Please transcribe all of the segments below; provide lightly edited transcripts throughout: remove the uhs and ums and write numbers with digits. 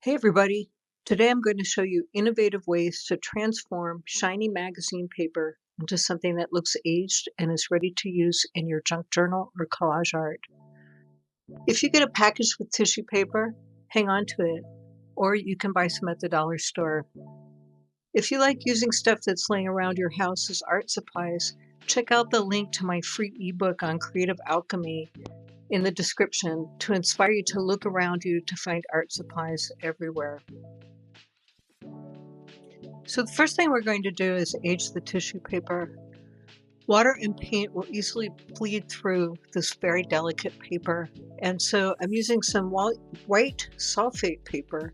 Hey everybody! Today I'm going to show you innovative ways to transform shiny magazine paper into something that looks aged and is ready to use in your junk journal or collage art. If you get a package with tissue paper, hang on to it, or you can buy some at the dollar store. If you like using stuff that's laying around your house as art supplies, check out the link to my free ebook on creative alchemy in the description to inspire you to look around you to find art supplies everywhere. So the first thing we're going to do is age the tissue paper. Water and paint will easily bleed through this very delicate paper, and so I'm using some white sulfate paper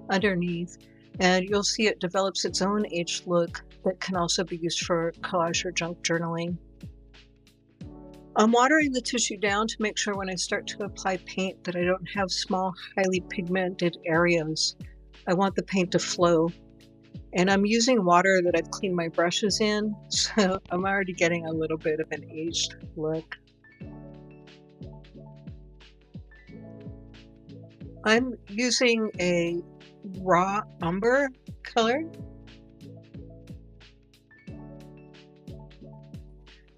underneath, and you'll see it develops its own aged look that can also be used for collage or junk journaling. I'm watering the tissue down to make sure when I start to apply paint that I don't have small, highly pigmented areas. I want the paint to flow. And I'm using water that I've cleaned my brushes in, so I'm already getting a little bit of an aged look. I'm using a raw umber color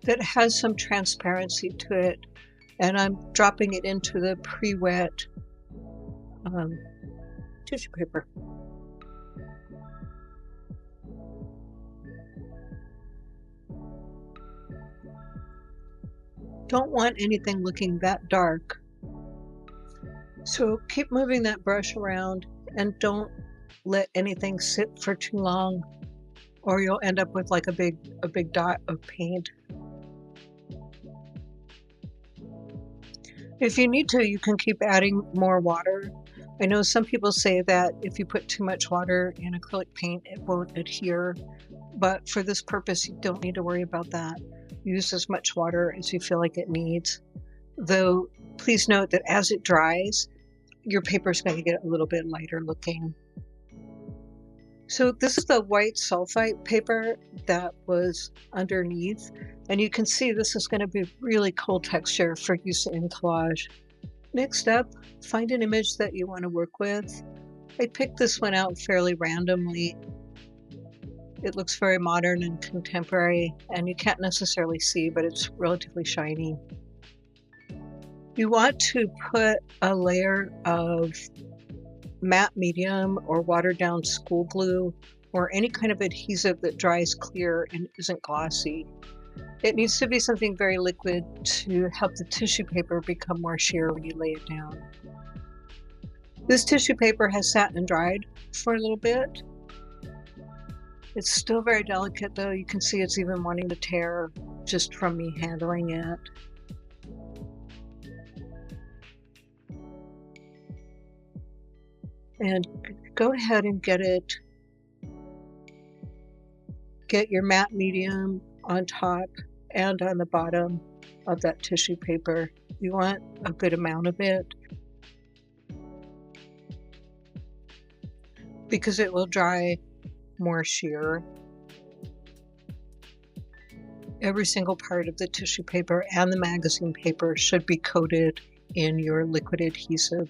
that has some transparency to it, and I'm dropping it into the pre-wet tissue paper. Don't want anything looking that dark. So keep moving that brush around and don't let anything sit for too long, or you'll end up with like a big dot of paint. If you need to, you can keep adding more water. I know some people say that if you put too much water in acrylic paint, it won't adhere, but for this purpose, you don't need to worry about that. Use as much water as you feel like it needs. Though, please note that as it dries, your paper is going to get a little bit lighter looking. So this is the white sulfite paper that was underneath, and you can see this is going to be really cool texture for use in collage. Next up, find an image that you want to work with. I picked this one out fairly randomly. It looks very modern and contemporary, and you can't necessarily see, but it's relatively shiny. You want to put a layer of matte medium or watered down school glue or any kind of adhesive that dries clear and isn't glossy. It needs to be something very liquid to help the tissue paper become more sheer when you lay it down. This tissue paper has sat and dried for a little bit. It's still very delicate though. You can see it's even wanting to tear just from me handling it. And go ahead and get your matte medium on top and on the bottom of that tissue paper. You want a good amount of it because it will dry more sheer. Every single part of the tissue paper and the magazine paper should be coated in your liquid adhesive.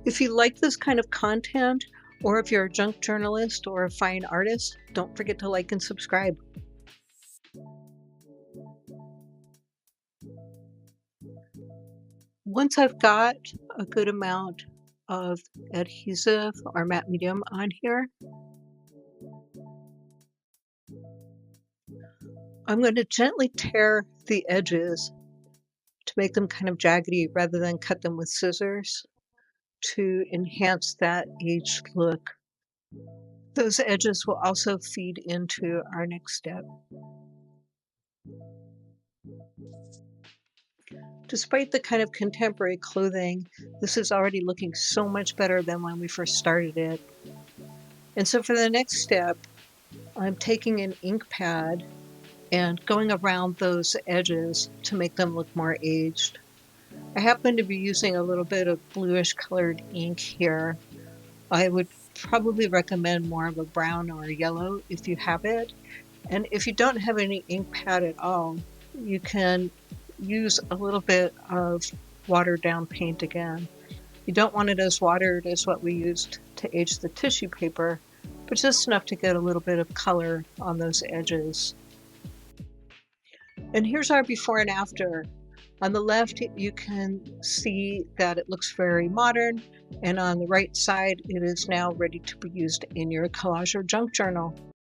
If you like this kind of content, or if you're a junk journalist or a fine artist, don't forget to like and subscribe. Once I've got a good amount of adhesive or matte medium on here, I'm going to gently tear the edges to make them kind of jaggedy rather than cut them with scissors to enhance that aged look. Those edges will also feed into our next step. Despite the kind of contemporary clothing, this is already looking so much better than when we first started it. And so for the next step, I'm taking an ink pad and going around those edges to make them look more aged. I happen to be using a little bit of bluish colored ink here. I would probably recommend more of a brown or a yellow if you have it. And if you don't have any ink pad at all, you can use a little bit of watered down paint again. You don't want it as watered as what we used to age the tissue paper, but just enough to get a little bit of color on those edges. And here's our before and after. On the left, you can see that it looks very modern, and on the right side, it is now ready to be used in your collage or junk journal.